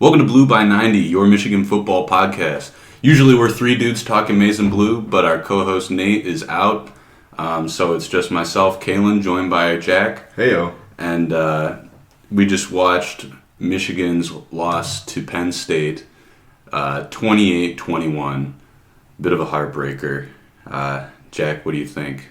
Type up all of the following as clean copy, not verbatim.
Welcome to Blue by 90, your Michigan football podcast. Usually we're three dudes talking maize and blue, but our co-host Nate is out. So it's just myself, Kalen, joined by Jack. Heyo. And we just watched Michigan's loss to Penn State, 28-21. Bit of a heartbreaker. Jack, what do you think?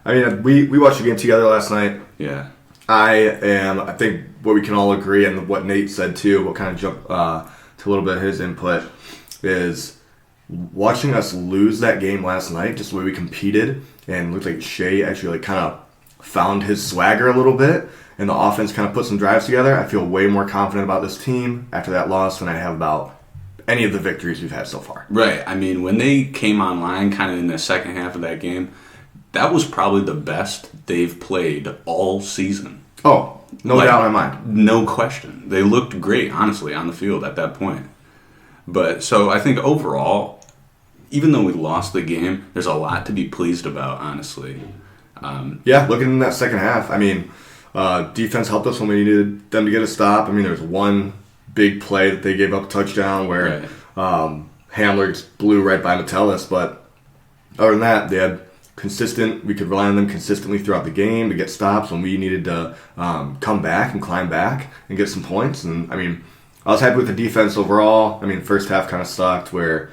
I mean, we watched the game together last night. Yeah. I think what we can all agree, and what Nate said too, what kind of jump to a little bit of his input, is watching us lose that game last night, just the way we competed, and looked like Shea actually kind of found his swagger a little bit, and the offense kind of put some drives together. I feel way more confident about this team after that loss than I have about any of the victories we've had so far. Right. I mean, when they came online kind of in the second half of that game, that was probably the best they've played all season. Oh, no doubt in my mind. No question. They looked great, honestly, on the field at that point. But, so I think overall, even though we lost the game, there's a lot to be pleased about, honestly. Yeah, looking in that second half, I mean, defense helped us when we needed them to get a stop. I mean, there was one big play that they gave up a touchdown where Handler just blew right by Metellus, but other than that, they had we could rely on them consistently throughout the game to get stops when we needed to come back and climb back and get some points. And I mean, I was happy with the defense overall. I mean, first half kind of sucked where,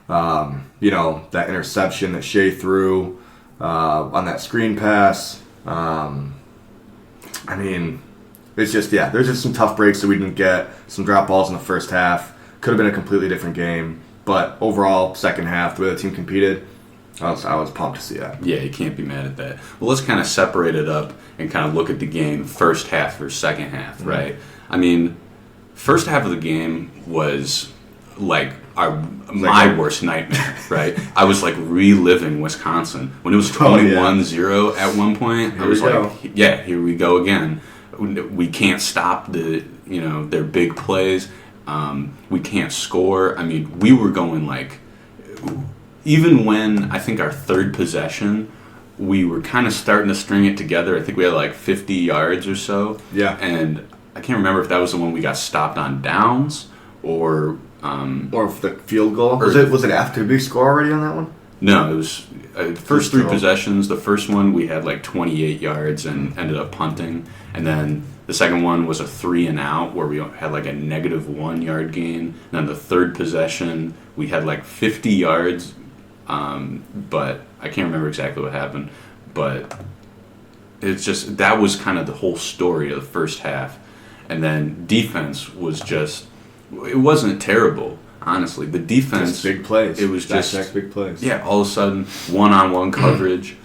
that interception that Shea threw on that screen pass. I mean, it's just, there's just some tough breaks that we didn't get, some drop balls in the first half. Could have been a completely different game. But overall, second half, the way the team competed, I was pumped to see that. Yeah, you can't be mad at that. Well, let's kind of separate it up and kind of look at the game first half versus second half, right? I mean, first half of the game was like my worst nightmare, right? I was like reliving Wisconsin. When it was 21-0 at one point, I was like, here we go again. We can't stop their big plays. We can't score. I mean, we were going like... Even when I think our third possession, we were kind of starting to string it together. I think we had like 50 yards or so. Yeah. And I can't remember if that was the one we got stopped on downs or if the field goal. Was it after we score already on that one? No, it was the first three possessions. The first one we had like 28 yards and ended up punting. And then the second one was a 3-and-out where we had like a -1 yard gain. And then the third possession, we had like 50 yards. But I can't remember exactly what happened. But it's just, that was kind of the whole story of the first half. And then defense was just, it wasn't terrible, honestly. The defense... Just big plays. It was just... big plays. Yeah, all of a sudden, one-on-one coverage,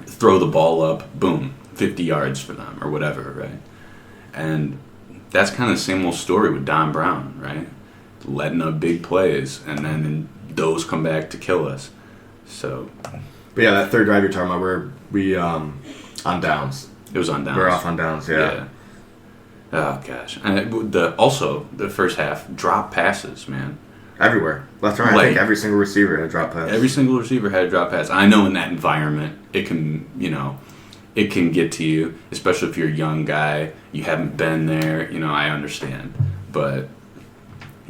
throw the ball up, boom, 50 yards for them or whatever, right? And that's kind of the same old story with Don Brown, right? Letting up big plays, and then those come back to kill us. So, but yeah, that third drive you're talking about, we on downs. It was on downs. We're off on downs, yeah. Oh gosh, and the first half drop passes, man. Everywhere, left and right. I think every single receiver had a drop pass. Every single receiver had a drop pass. I know in that environment, it can get to you, especially if you're a young guy. You haven't been there. I understand, but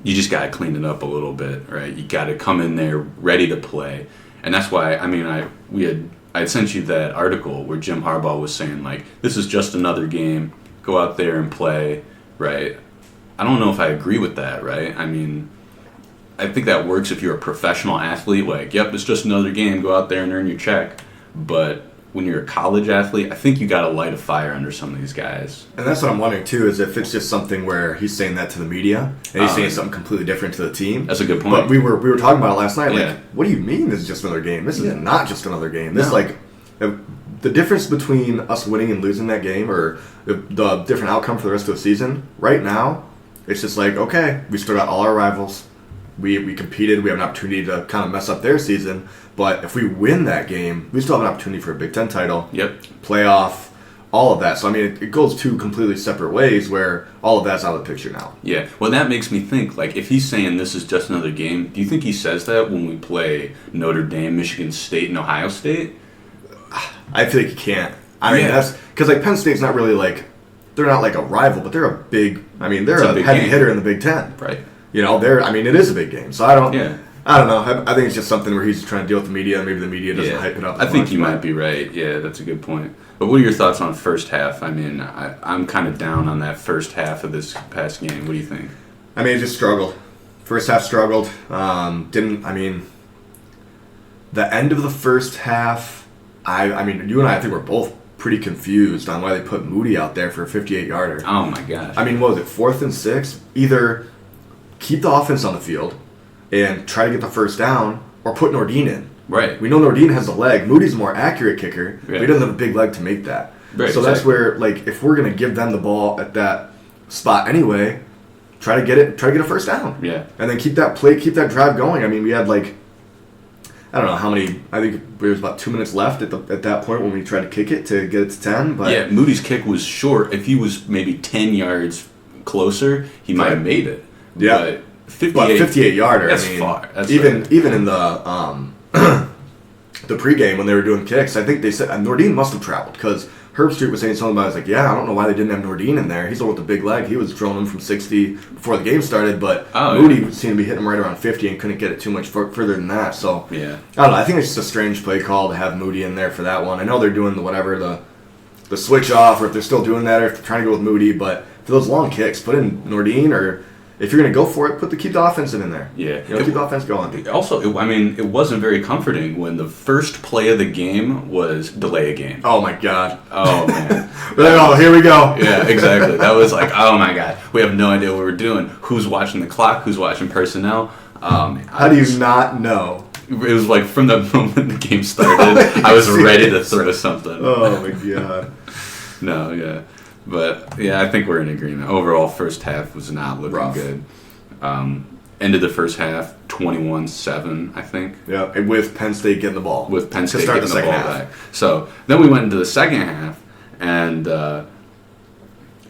you just got to clean it up a little bit, right? You got to come in there ready to play. And that's why, I had sent you that article where Jim Harbaugh was saying, like, this is just another game. Go out there and play, right? I don't know if I agree with that, right? I mean, I think that works if you're a professional athlete. Like, yep, it's just another game. Go out there and earn your check. But when you're a college athlete, I think you got to light a fire under some of these guys. And that's what I'm wondering, too, is if it's just something where he's saying that to the media, and he's saying something completely different to the team. That's a good point. But we were talking about it last night, like, what do you mean this is just another game? This is not just another game. This the difference between us winning and losing that game, or the different outcome for the rest of the season, right now, it's just like, okay, we still got all our rivals. We competed. We have an opportunity to kind of mess up their season. But if we win that game, we still have an opportunity for a Big Ten title, playoff, all of that. So, I mean, it goes two completely separate ways where all of that's out of the picture now. Yeah. Well, that makes me think, like, if he's saying this is just another game, do you think he says that when we play Notre Dame, Michigan State, and Ohio State? I feel like he can't. I mean, that's because, like, Penn State's not really, like, they're not like a rival, but they're a big. I mean, they're a heavy hitter in the Big Ten. Right. You know, it is a big game. So I don't. Yeah. I don't know. I think it's just something where he's trying to deal with the media, and maybe the media doesn't hype it up. I think you might be right. Yeah, that's a good point. But what are your thoughts on first half? I mean, I'm kind of down on that first half of this past game. What do you think? I mean, it just struggled. First half struggled. The end of the first half, I mean, you and I think we're both pretty confused on why they put Moody out there for a 58-yarder. Oh, my gosh. I mean, what was it, 4th and 6? Either keep the offense on the field and try to get the first down, or put Nordin in. Right. We know Nordin has a leg. Moody's a more accurate kicker, but he doesn't have a big leg to make that. Right, so that's where, like, if we're going to give them the ball at that spot anyway, try to get a first down. Yeah. And then keep that drive going. I mean, we had, like, I don't know how many. I think there was about 2 minutes left at that point when we tried to kick it to get it to 10. But yeah, Moody's kick was short. If he was maybe 10 yards closer, he might have made it. Yeah, but 58-yarder. That's far. That's even in the the pregame when they were doing kicks, I think they said Nordin must have traveled because Herb Street was saying something about. I was like, yeah, I don't know why they didn't have Nordin in there. He's the one with the big leg. He was throwing him from 60 before the game started, but Moody seemed to be hitting him right around 50 and couldn't get it too much further than that. So yeah, I don't know. I think it's just a strange play call to have Moody in there for that one. I know they're doing the switch off, or if they're still doing that, or if they're trying to go with Moody. But for those long kicks, put in Nordin, or if you're going to go for it, keep the offensive in there. Yeah. Keep the offense going. Also, it wasn't very comforting when the first play of the game was delay a game. Oh, my God. Oh, man. Here we go. Yeah, exactly. That was like, oh, my God. We have no idea what we're doing. Who's watching the clock? Who's watching personnel? How do you not know? It was like from the moment the game started, I was ready to throw something. Oh, my God. No, yeah. But, yeah, I think we're in agreement. Overall, first half was not looking good. Ended the first half 21-7, I think. Yeah, with Penn State getting the ball. With Penn State getting the ball back. So, then we went into the second half, and,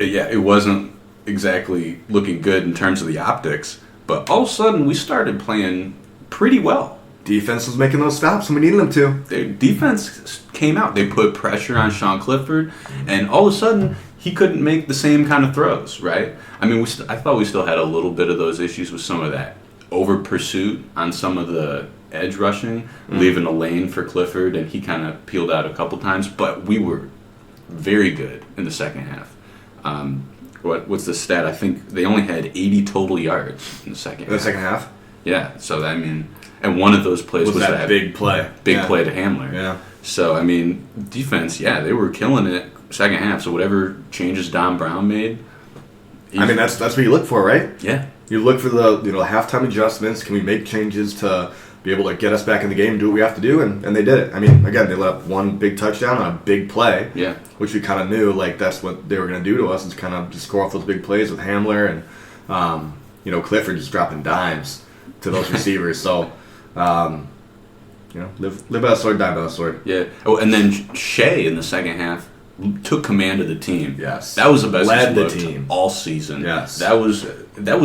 it wasn't exactly looking good in terms of the optics. But all of a sudden, we started playing pretty well. Defense was making those stops when we needed them to. Their defense came out. They put pressure on Sean Clifford, and all of a sudden, he couldn't make the same kind of throws, right? I mean, I thought we still had a little bit of those issues with some of that over pursuit on some of the edge rushing, leaving a lane for Clifford, and he kind of peeled out a couple times. But we were very good in the second half. What's the stat? I think they only had 80 total yards in the second half. In the second half? Yeah, so I mean, and one of those plays was that big play. Big play to Hamler. Yeah. So, I mean, defense, they were killing it second half. So whatever changes Don Brown made. I mean, that's what you look for, right? Yeah. You look for the halftime adjustments. Can we make changes to be able to get us back in the game and do what we have to do? And they did it. I mean, again, they let up one big touchdown on a big play. Yeah. Which we kind of knew, like, that's what they were going to do to us, is kind of just score off those big plays with Hamler and, Clifford just dropping dimes to those receivers. So, live by the sword, die by the sword. Yeah. Oh, and then Shea in the second half took command of the team. Yes. That was the best Led he's the looked team all season. Yes. That was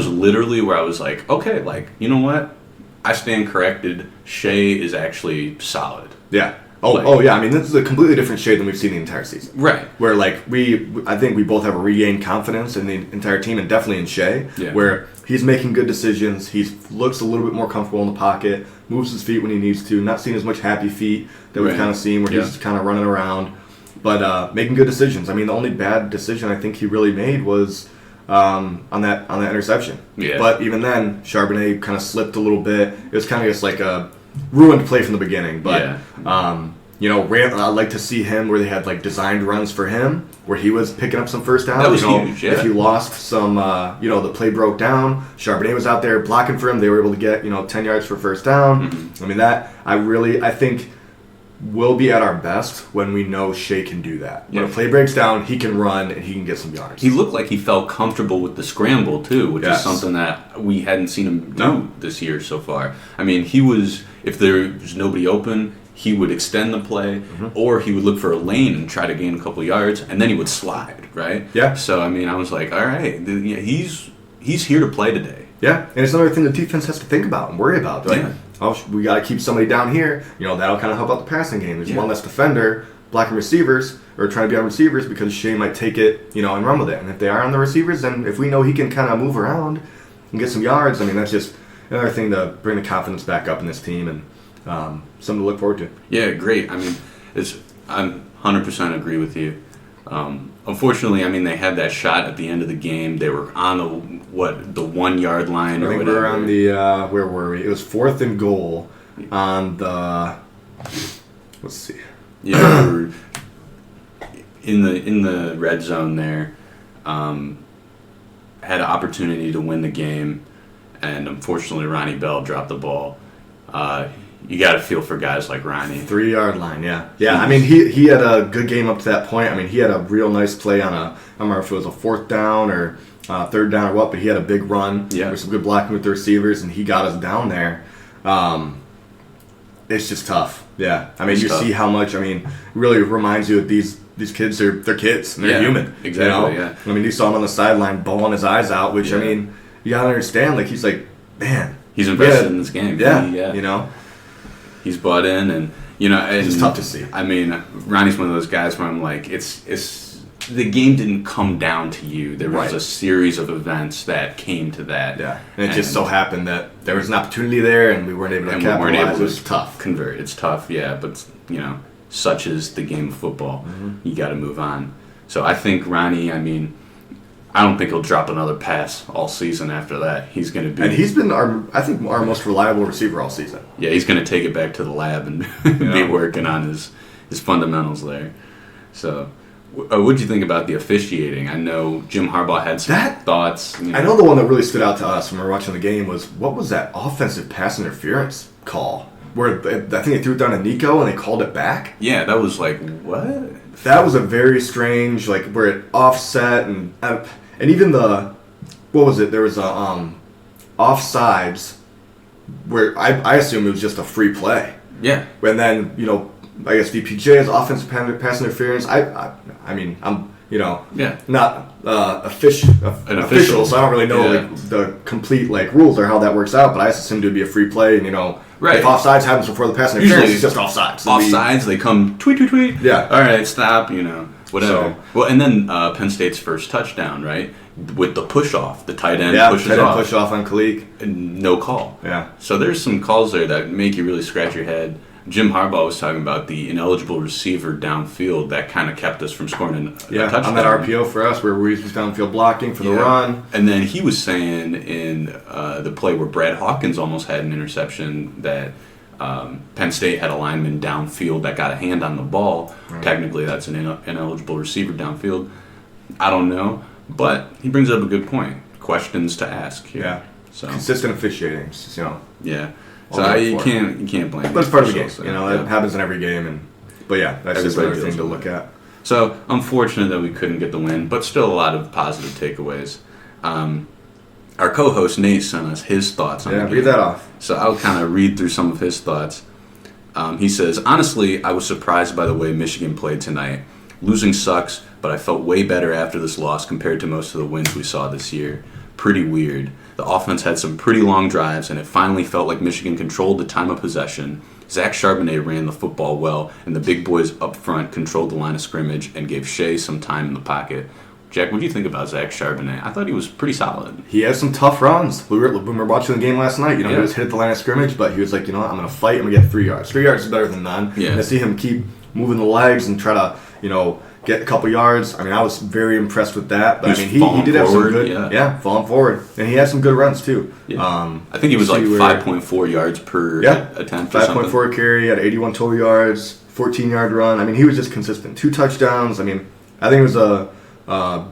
literally where I was like, okay, like, you know what? I stand corrected. Shea is actually solid. Yeah. Oh, yeah. I mean, this is a completely different shade than we've seen the entire season. Right. Where, like, I think we both have a regained confidence in the entire team, and definitely in Shea, where he's making good decisions. He looks a little bit more comfortable in the pocket, moves his feet when he needs to, not seeing as much happy feet that we've kind of seen where he's just kind of running around, but making good decisions. I mean, the only bad decision I think he really made was on that interception. Yeah. But even then, Charbonnet kind of slipped a little bit. It was kind of just like a ruined play from the beginning. But I'd like to see him where they had like designed runs for him, where he was picking up some first downs. That was huge. Yeah. If you lost some, the play broke down. Charbonnet was out there blocking for him. They were able to get 10 yards for first down. Mm-hmm. I mean, I think we'll be at our best when we know Shea can do that. When a play breaks down, he can run and he can get some yards. He looked like he felt comfortable with the scramble too, which is something that we hadn't seen him do this year so far. I mean, if there was nobody open, he would extend the play, or he would look for a lane and try to gain a couple yards, and then he would slide, right? Yeah. So, I mean, I was like, all right, he's here to play today. Yeah, and it's another thing the defense has to think about and worry about. Like, we got to keep somebody down here. That'll kind of help out the passing game. There's one less defender. blocking receivers or trying to be on receivers because Shea might take it, and run with it. And if they are on the receivers, then if we know he can kind of move around and get some yards, I mean, that's just another thing to bring the confidence back up in this team and something to look forward to. Yeah, great. I mean, I'm 100% agree with you. Unfortunately, I mean, they had that shot at the end of the game. They were on the 1 yard line or whatever. I think we were on the where were we? It was 4th and goal on the. Let's see. Yeah, we were in the red zone there. Had an opportunity to win the game, and unfortunately, Ronnie Bell dropped the ball. You got to feel for guys like Ronnie. 3 yard line, yeah. I mean, he had a good game up to that point. I mean, he had a real nice play on I don't remember if it was a 4th down or 3rd down or what, but he had a big run. Yeah. With some good blocking with the receivers, and he got us down there. It's just tough. Yeah. I mean, you see how much. I mean, it really reminds you of these kids. They're kids. And they're human. Exactly. Yeah. I mean, you saw him on the sideline bawling his eyes out, which I mean, you gotta understand. Like he's like, man, he's invested in this game. Yeah. He's bought in, and it's just tough to see. I mean, Ronnie's one of those guys where I'm like, it's the game didn't come down to you. There was a series of events that came to that. Yeah, and it just so happened that there was an opportunity there, and we weren't able to capitalize. It was tough. Convert. It's tough, yeah, but such is the game of football. Mm-hmm. You got to move on. So I think Ronnie. I mean, I don't think he'll drop another pass all season after that. He's going to be... And he's been, our most reliable receiver all season. Yeah, he's going to take it back to the lab and be working on his fundamentals there. So, what did you think about the officiating? I know Jim Harbaugh had some thoughts. I know the one that really stood out to us when we were watching the game was, what was that offensive pass interference call? Where I think they threw it down to Nico and they called it back? Yeah, that was like, what? That was a very strange, like, where it offset and even what was it? There was a offsides where I assume it was just a free play. Yeah. And then, I guess VPJ is offensive pass interference. I mean, I'm, not an official, so I don't really know the complete rules or how that works out, but I just assumed it would be a free play, and, if offsides happens before the pass interference, it's just offsides. Offsides, they come tweet. Yeah. All right, stop, whatever. Well, and then Penn State's first touchdown, right? With the push-off, the tight end pushes off. Yeah, push-off on Kalik. And no call. Yeah. So there's some calls there that make you really scratch your head. Jim Harbaugh was talking about the ineligible receiver downfield that kind of kept us from scoring a touchdown. On that RPO for us where Ruiz was downfield blocking for the run. And then he was saying in the play where Brad Hawkins almost had an interception that Penn State had a lineman downfield that got a hand on the ball. Right. Technically, that's an ineligible receiver downfield. I don't know, but he brings up a good point. Questions to ask here. Yeah. So consistent officiating, Yeah. So you can't blame. But it's part of the game. It happens in every game, that's just another thing to look at. So unfortunate that we couldn't get the win, but still a lot of positive takeaways. Our co-host Nate sent us his thoughts on the game. Read that off. So I'll kind of read through some of his thoughts. He says, honestly, I was surprised by the way Michigan played tonight. Losing sucks, but I felt way better after this loss compared to most of the wins we saw this year. Pretty weird. The offense had some pretty long drives, and it finally felt like Michigan controlled the time of possession. Zach Charbonnet ran the football well, and the big boys up front controlled the line of scrimmage and gave Shea some time in the pocket. Jack, what do you think about Zach Charbonnet? I thought he was pretty solid. He had some tough runs. When we were watching the game last night, he was hit at the line of scrimmage, but he was like, I'm going to fight. I'm going to get 3 yards. 3 yards is better than none. Yeah. And to see him keep moving the legs and try to, get a couple yards. I mean, I was very impressed with that. But he did have some good, falling forward, and he had some good runs too. Yeah. I think he was like 5.4 yards per attempt. 5.4 carry, had 81 total yards, 14-yard run. I mean, he was just consistent. 2 touchdowns. I mean, I think it was a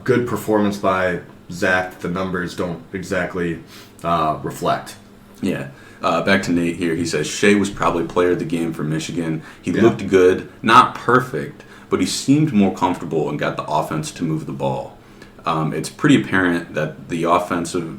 good performance by Zach that the numbers don't exactly reflect. Yeah. Back to Nate here. He says Shea was probably player of the game for Michigan. He looked good, not perfect, but he seemed more comfortable and got the offense to move the ball. It's pretty apparent that the offensive...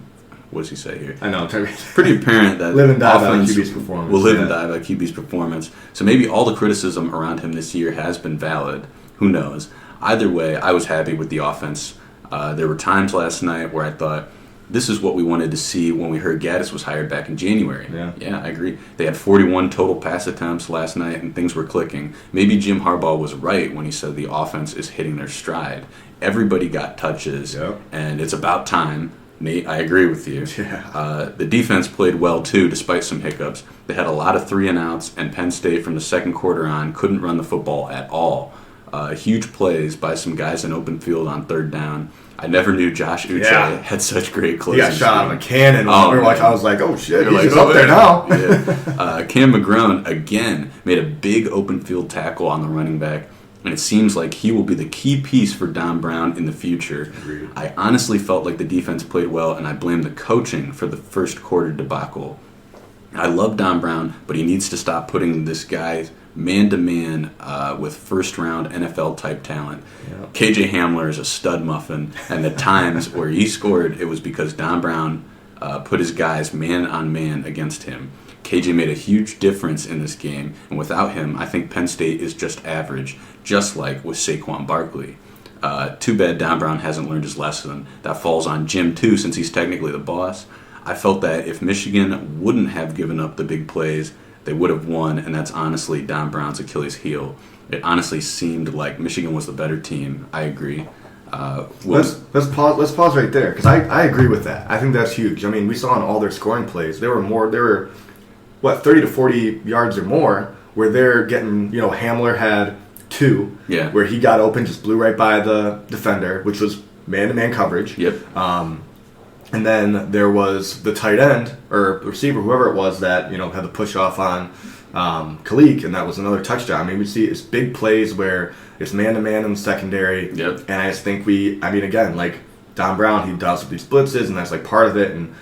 What does he say here? I know. It's pretty apparent that live and die by QB's performance. Will live and die by QB's performance. So maybe all the criticism around him this year has been valid. Who knows? Either way, I was happy with the offense. There were times last night where I thought this is what we wanted to see when we heard Gaddis was hired back in January. Yeah, I agree. They had 41 total pass attempts last night, and things were clicking. Maybe Jim Harbaugh was right when he said the offense is hitting their stride. Everybody got touches, and it's about time. Nate, I agree with you. Yeah. The defense played well, too, despite some hiccups. They had a lot of 3-and-outs, and Penn State, from the second quarter on, couldn't run the football at all. Huge plays by some guys in open field on third down. I never knew Josh Uche had such great closing. He got shot out of a cannon. I was like, oh, shit, he's up there now. Cam McGrone, again, made a big open field tackle on the running back, and it seems like he will be the key piece for Don Brown in the future. Agreed. I honestly felt like the defense played well, and I blame the coaching for the first quarter debacle. I love Don Brown, but he needs to stop putting this guy man-to-man with first-round NFL-type talent. Yep. KJ Hamler is a stud muffin, and the times where he scored, it was because Don Brown put his guys man-on-man against him. KJ made a huge difference in this game, and without him, I think Penn State is just average, just like with Saquon Barkley. Too bad Don Brown hasn't learned his lesson. That falls on Jim, too, since he's technically the boss. I felt that if Michigan wouldn't have given up the big plays, they would have won, and that's honestly Don Brown's Achilles heel. It honestly seemed like Michigan was the better team. I agree. Let's pause right there, because I agree with that. I think that's huge. I mean, we saw in all their scoring plays, there were 30 to 40 yards or more, where they're getting, Hamler had 2, where he got open, just blew right by the defender, which was man-to-man coverage. Yep. And then there was the tight end, or receiver, whoever it was, that, had the push-off on Kalik, and that was another touchdown. I mean, we see it's big plays where it's man-to-man in the secondary. Yep. And I just think again, like Don Brown, he does with these blitzes, and that's like part of it, and,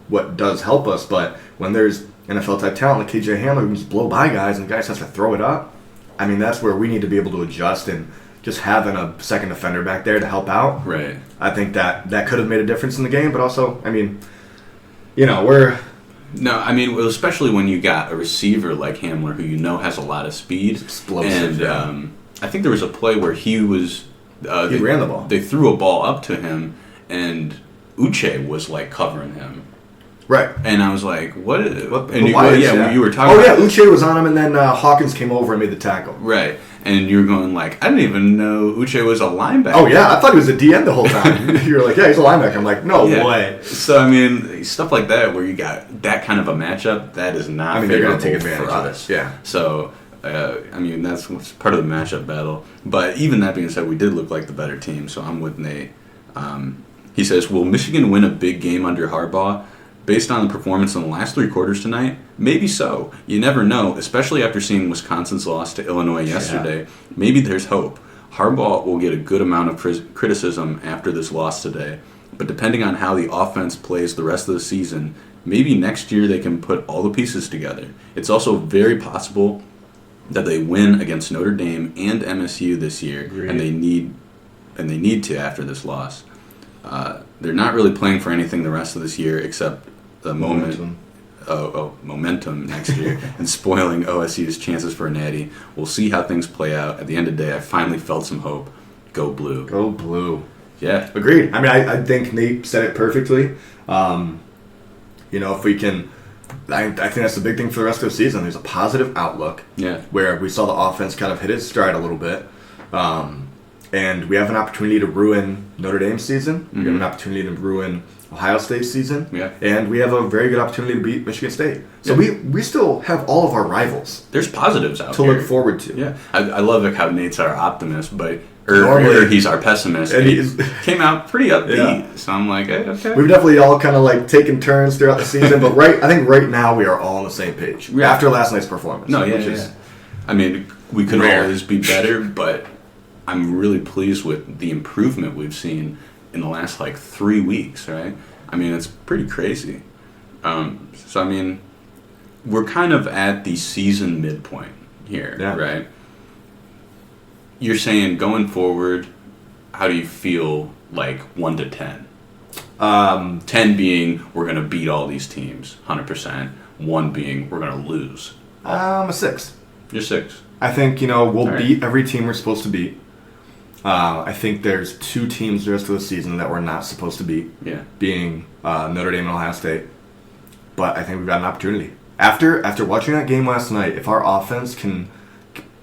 what does help us. But when there's NFL-type talent like KJ Hamler who can just blow by guys, and guys have to throw it up, I mean, that's where we need to be able to adjust, and just having a second defender back there to help out. Right. I think that could have made a difference in the game, but also, I mean, we're... No, I mean, especially when you got a receiver like Hamler who has a lot of speed. Explosive. And I think there was a play where he was... he ran the ball. They threw a ball up to him, and Uche was, covering him. Right. And I was like, what? And you were talking about... Uche was on him, and then Hawkins came over and made the tackle. Right. And you were going I didn't even know Uche was a linebacker. Oh, yeah. I thought he was a DN the whole time. You were like, yeah, he's a linebacker. I'm like, no way. So, I mean, stuff like that where you got that kind of a matchup, that is not favorable they're going to take advantage for of us. it. Yeah. So, that's part of the matchup battle. But even that being said, we did look like the better team, so I'm with Nate. He says, will Michigan win a big game under Harbaugh? Based on the performance in the last 3 quarters tonight, maybe so. You never know, especially after seeing Wisconsin's loss to Illinois yesterday. Yeah. Maybe there's hope. Harbaugh will get a good amount of criticism after this loss today, but depending on how the offense plays the rest of the season, maybe next year they can put all the pieces together. It's also very possible that they win against Notre Dame and MSU this year, and they need to after this loss. They're not really playing for anything the rest of this year except the momentum next year and spoiling OSU's chances for a natty. We'll see how things play out. At the end of the day, I finally felt some hope. Go Blue. Go Blue. Yeah. Agreed. I mean, I think Nate said it perfectly. If we can... I think that's the big thing for the rest of the season. There's a positive outlook where we saw the offense kind of hit its stride a little bit. And we have an opportunity to ruin Notre Dame's season. Mm-hmm. We have an opportunity to ruin Ohio State's season. Yeah. And we have a very good opportunity to beat Michigan State. So we still have all of our rivals. There's positives out to here. Look forward to. Yeah. I love how Nate's our optimist, but earlier he's our pessimist. And he came out pretty upbeat. Yeah. So I'm like, hey, okay. We've definitely all kind of taken turns throughout the season, but I think right now we are all on the same page. Yeah. After last night's performance. No, I mean, we could always be better, but I'm really pleased with the improvement we've seen in the last 3 weeks, right? I mean, it's pretty crazy. So, I mean, we're kind of at the season midpoint here, right? You're saying going forward, how do you feel 1 to 10? 10 being we're going to beat all these teams, 100%. 1 being we're going to lose. I'm a 6. You're 6. I think, we'll beat every team we're supposed to beat. I think there's two teams the rest of the season that we're not supposed to beat, being Notre Dame and Ohio State. But I think we've got an opportunity. After watching that game last night, if our offense can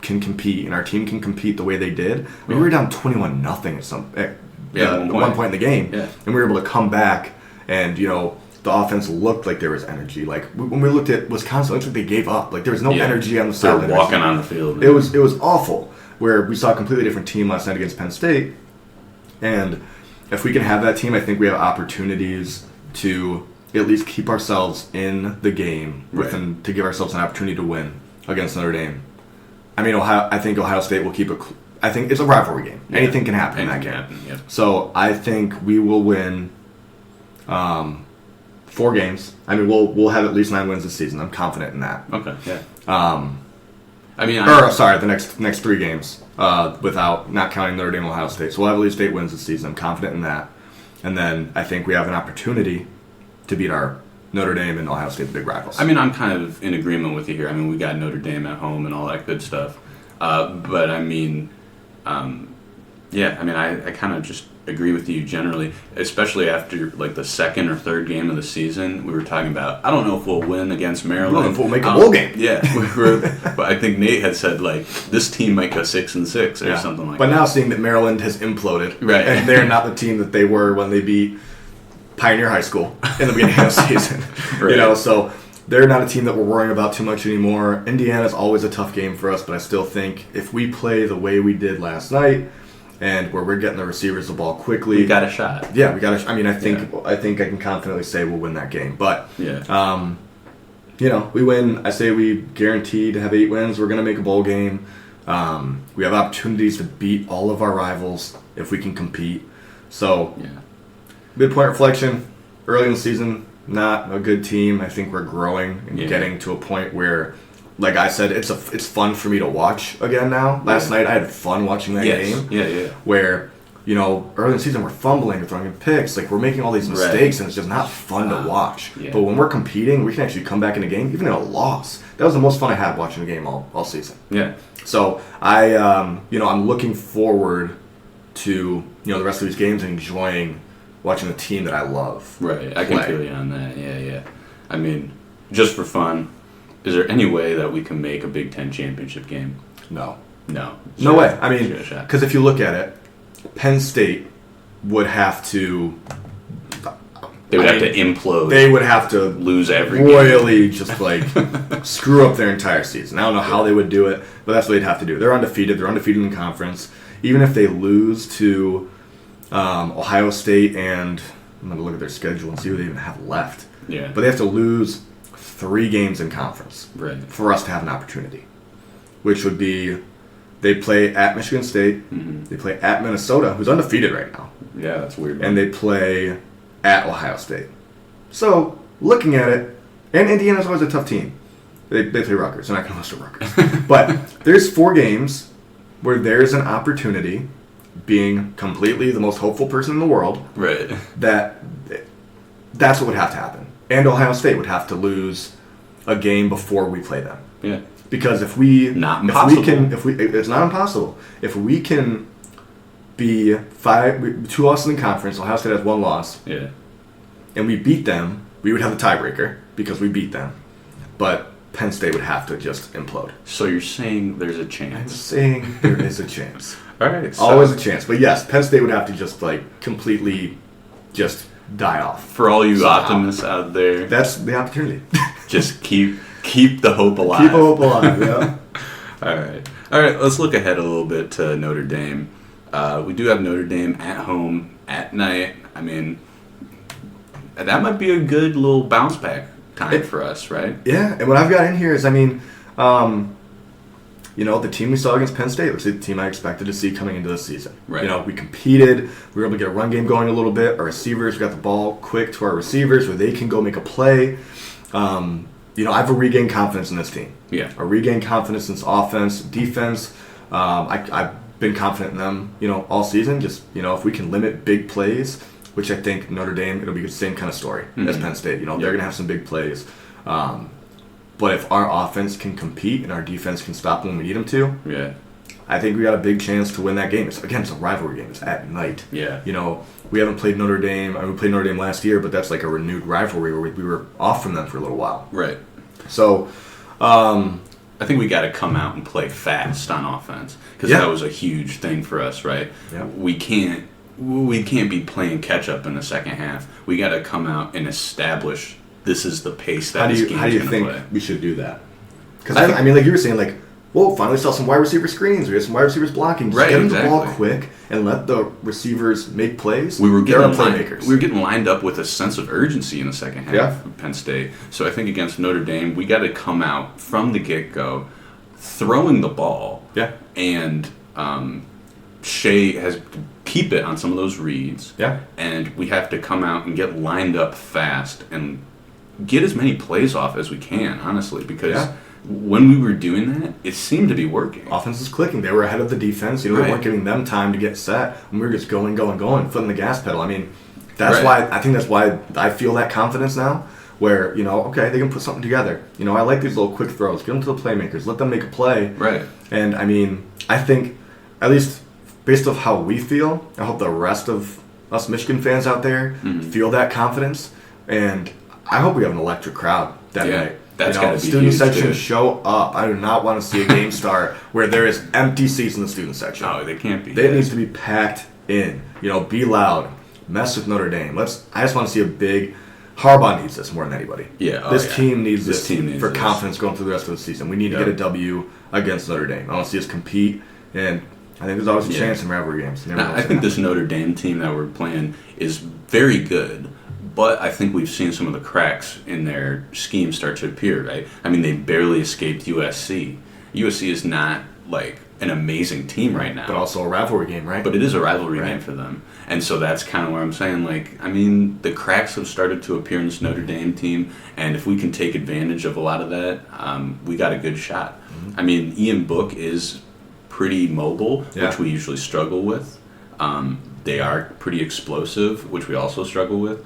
compete and our team can compete the way they did, we were down 21-0 at one point in the game, and we were able to come back, and the offense looked like there was energy. Like when we looked at Wisconsin, it looked like they gave up. Like there was no energy on the side. They're walking on the field. It was awful. Where we saw a completely different team last night against Penn State, and if we can have that team, I think we have opportunities to at least keep ourselves in the game and to give ourselves an opportunity to win against Notre Dame. I mean, I think Ohio State will keep I think it's a rivalry game. Yeah. Anything can happen in that game. So I think we will win 4 games. I mean, we'll have at least 9 wins this season. I'm confident in that. Okay. Yeah. The next 3 games without not counting Notre Dame and Ohio State. So we'll have at least 8 wins this season. I'm confident in that. And then I think we have an opportunity to beat our Notre Dame and Ohio State, the big rivals. I mean, I'm kind of in agreement with you here. I mean, we got Notre Dame at home and all that good stuff. But I mean, I kind of just agree with you generally, especially after like the second or third game of the season. We were talking about, I don't know if we'll win against Maryland. I don't know if we'll make a bowl game. Yeah, but I think Nate had said like this team might go 6-6 or something like that. But now seeing that Maryland has imploded, right, and they're not the team that they were when they beat Pioneer High School in the beginning of the season. Right. So they're not a team that we're worrying about too much anymore. Indiana's always a tough game for us, but I still think if we play the way we did last night, and where we're getting the receivers the ball quickly, we got a shot. Yeah, we got a. I mean, I think I can confidently say we'll win that game. But we win. I say we guaranteed to have 8 wins. We're gonna make a bowl game. We have opportunities to beat all of our rivals if we can compete. So, midpoint reflection. Early in the season, not a good team. I think we're growing and getting to a point where, like I said, it's fun for me to watch again now. Last night I had fun watching that game. Yeah. Where, early in the season we're fumbling, we're throwing picks, like we're making all these mistakes and it's just not fun to watch. Yeah. But when we're competing, we can actually come back in a game, even in a loss. That was the most fun I had watching the game all season. Yeah. So I'm looking forward to, the rest of these games and enjoying watching the team that I love. Right. I can feel you on that. Yeah. I mean, just for fun, is there any way that we can make a Big Ten championship game? No. No way. I mean, because if you look at it, Penn State would have to... They would have to implode. They would have to lose every royally game. Just screw up their entire season. I don't know how they would do it, but that's what they'd have to do. They're undefeated. They're undefeated in the conference. Even if they lose to Ohio State, and I'm going to look at their schedule and see who they even have left. Yeah. But they have to lose 3 games in conference for us to have an opportunity, which would be they play at Michigan State, they play at Minnesota, who's undefeated right now. Yeah, that's weird. And they play at Ohio State. So, looking at it, and Indiana's always a tough team. They play Rutgers. They're not going to lose to Rutgers. But there's 4 games where there's an opportunity, being completely the most hopeful person in the world, that's what would have to happen. And Ohio State would have to lose a game before we play them. Yeah. Because it's not impossible. If we can be 2 losses in conference, Ohio State has 1 loss. Yeah. And we beat them, we would have the tiebreaker because we beat them. But Penn State would have to just implode. So you're saying there's a chance? I'm saying there is a chance. All right. So always a chance. But yes, Penn State would have to just completely just die off. For all you optimists out there, that's the opportunity. Just keep the hope alive. Keep hope alive, yeah. All right. Let's look ahead a little bit to Notre Dame. We do have Notre Dame at home at night. I mean, that might be a good little bounce back time for us, right? Yeah, and what I've got in here is, the team we saw against Penn State looks like the team I expected to see coming into this season. Right. We competed. We were able to get a run game going a little bit. Our receivers, we got the ball quick to our receivers where they can go make a play. I have a regained confidence in this team. Yeah. A regained confidence in this offense, defense. I've been confident in them, all season. Just, if we can limit big plays, which I think Notre Dame, it'll be the same kind of story as Penn State. They're going to have some big plays. But if our offense can compete and our defense can stop when we need them to, I think we got a big chance to win that game. Again, it's a rivalry game. It's at night. Yeah. We haven't played Notre Dame. We played Notre Dame last year, but that's like a renewed rivalry where we were off from them for a little while. Right. So, I think we got to come out and play fast on offense because that was a huge thing for us, right? Yeah. We can't be playing catch up in the second half. We got to come out and establish this is the pace that this game's going to play. How do you think we should do that? Because I mean, like you were saying, like, whoa, finally saw some wide receiver screens. We had some wide receivers blocking. Just get them the ball quick and let the receivers make plays. We were getting playmakers. We were getting lined up with a sense of urgency in the second half of Penn State. So I think against Notre Dame, we got to come out from the get-go throwing the ball. Yeah. And Shea has to keep it on some of those reads. Yeah. And we have to come out and get lined up fast and get as many plays off as we can, honestly, because when we were doing that, it seemed to be working. Offense was clicking. They were ahead of the defense. They weren't giving them time to get set. And we were just going, footing the gas pedal. I mean, that's why I feel that confidence now where, okay, they can put something together. I like these little quick throws. Get them to the playmakers. Let them make a play. Right. And, I mean, I think, at least based off how we feel, I hope the rest of us Michigan fans out there feel that confidence. And I hope we have an electric crowd that night. That's got to be student huge, section too. show up. I do not want to see a game start where there is empty seats in the student section. No, they can't be. It needs to be packed in. Be loud. Mess with Notre Dame. I just want to see a big. Harbaugh needs this more than anybody. Yeah. This team needs this for confidence going through the rest of the season. We need to get a W against Notre Dame. I want to see us compete, and I think there's always a chance in rivalry games. Now, I think this Notre Dame team that we're playing is very good. But I think we've seen some of the cracks in their scheme start to appear, right? I mean, they barely escaped USC. USC is not, like, an amazing team right now. But also a rivalry game, right? But it is a rivalry game for them. And so that's kind of where I'm saying, like, I mean, the cracks have started to appear in this Notre Dame team. And if we can take advantage of a lot of that, we got a good shot. Mm-hmm. I mean, Ian Book is pretty mobile, which we usually struggle with. They are pretty explosive, which we also struggle with.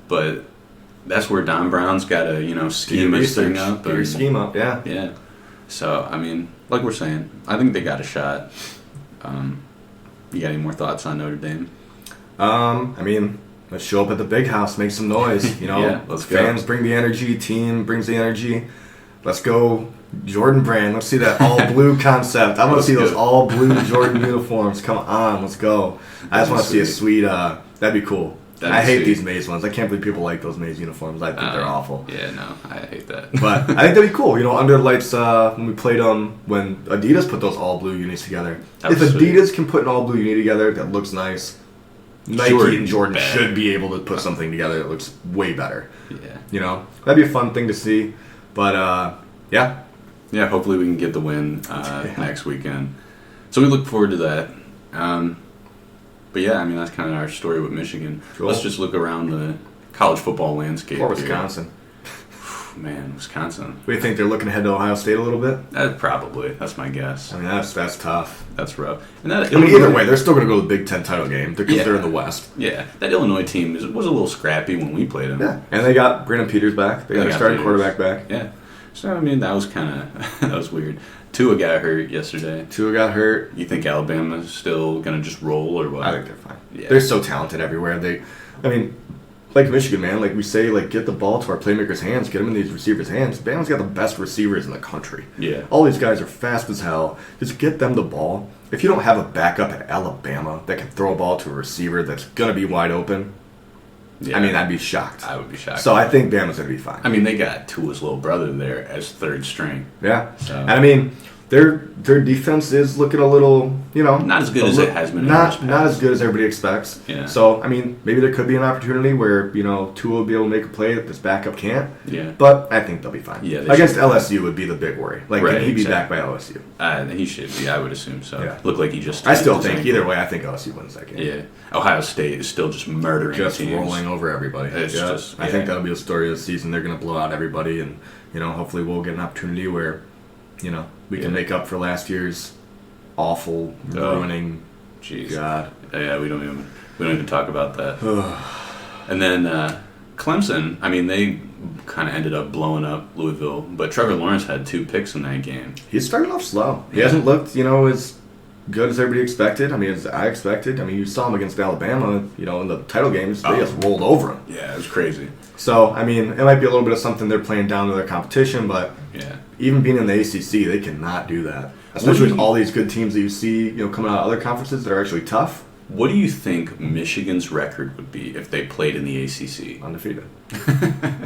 But that's where Don Brown's got to, scheme his thing up. Get your scheme up, yeah. Yeah. So, I mean, like we're saying, I think they got a shot. You got any more thoughts on Notre Dame? I mean, let's show up at the big house, make some noise. Let's go. Fans bring the energy, team brings the energy. Let's go Jordan brand. Let's see that all-blue concept. I want to see those all-blue Jordan uniforms. Come on, let's go. I just want to see a sweet, that'd be cool. I hate these maize ones. I can't believe people like those maize uniforms. I think they're awful. Yeah, no, I hate that. But I think that'd be cool. Under the lights, when we played them, when Adidas put those all blue unis together. If Adidas can put an all blue uni together that looks nice, Nike and Jordan should be able to put something together that looks way better. Yeah. That'd be a fun thing to see. But yeah. Yeah, hopefully we can get the win next weekend. So we look forward to that. But yeah, I mean, that's kind of our story with Michigan. Cool. Let's just look around the college football landscape. Or Wisconsin. Man, Wisconsin. We think they're looking ahead to Ohio State a little bit? Probably. That's my guess. I mean, that's tough. That's rough. And either way, they're still going to go to the Big Ten title game because they're in the West. Yeah. That Illinois team was a little scrappy when we played them. Yeah. And they got Brandon Peters back. They got a starting quarterback back. Yeah. So, I mean, that was that was weird. Tua got hurt yesterday. Tua got hurt. You think Alabama's still going to just roll or what? I think they're fine. Yeah. They're so talented everywhere. Like Michigan, man, like we say, like get the ball to our playmakers' hands, get them in these receivers' hands. Bama's got the best receivers in the country. Yeah. All these guys are fast as hell. Just get them the ball. If you don't have a backup at Alabama that can throw a ball to a receiver that's going to be wide open, I mean, I'd be shocked. I would be shocked. So I think Bama's going to be fine. I mean, they got Tua's little brother there as third string. Yeah. So. And I mean, their defense is looking a little, not as good as it has been. Not as good as everybody expects. Yeah. So I mean, maybe there could be an opportunity where Tua will be able to make a play that this backup can't. Yeah. But I think they'll be fine. Yeah. Against LSU would be the big worry. Like, right, can he be back by LSU? He should be. I would assume so. Yeah. Look like he just. I still think either way. I think LSU wins that game. Yeah. Ohio State is still just murdering just teams. Rolling over everybody. It's just. I think that'll be the story of the season. They're going to blow out everybody, and hopefully we'll get an opportunity where. We can make up for last year's awful, ruining. Jeez. God. Yeah, we don't even talk about that. And then Clemson. I mean, they kind of ended up blowing up Louisville, but Trevor Lawrence had 2 picks in that game. He's starting off slow. He hasn't looked, as good as everybody expected. I mean, as I expected. I mean, you saw them against Alabama, in the title games. They just rolled over them. Yeah, it was crazy. So, I mean, it might be a little bit of something they're playing down to their competition, but even being in the ACC, they cannot do that. Especially with all these good teams that you see, coming out of other conferences that are actually tough. What do you think Michigan's record would be if they played in the ACC? Undefeated.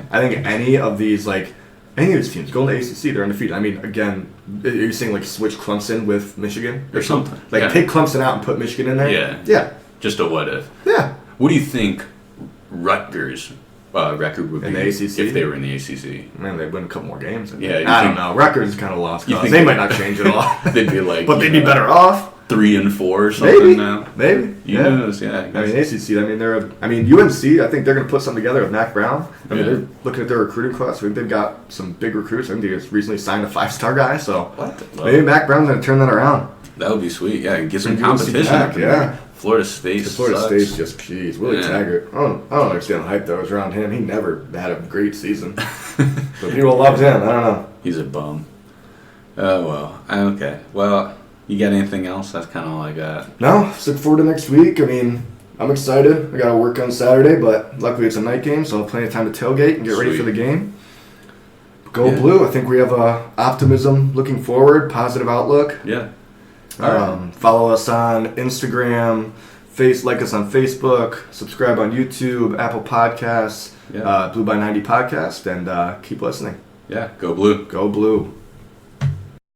I think any of these teams go in the ACC, they're undefeated. I mean, again, are you saying switch Clemson with Michigan or something? Take Clemson out and put Michigan in there. Yeah. Just a what if. Yeah. What do you think Rutgers' record would be in the ACC if they were in the ACC? Man, they'd win a couple more games. I don't know. Rutgers is kind of lost. They might not change at all. They'd be but they'd be better off. 3-4 or something now. Maybe. Who knows? Yeah. I mean, ACC. I mean, UNC. I think they're going to put something together with Mac Brown. I mean, they're looking at their recruiting class. I think they've got some big recruits. I think they just recently signed a 5-star guy. So maybe Mac Brown's going to turn that around. That would be sweet. Yeah, get some competition. Florida State. Florida State's just Willie Taggart. I don't understand the hype that was around him. He never had a great season. But people loved him. I don't know. He's a bum. Oh well. Okay. Well. You got anything else? That's kind of all I got. No, just look forward to next week. I mean, I'm excited. I got to work on Saturday, but luckily it's a night game, so I'll have plenty of time to tailgate and get ready for the game. Go Blue. I think we have optimism looking forward, positive outlook. Yeah. Follow us on Instagram, like us on Facebook, subscribe on YouTube, Apple Podcasts, Blue by 90 Podcast, and keep listening. Yeah, go Blue. Go Blue.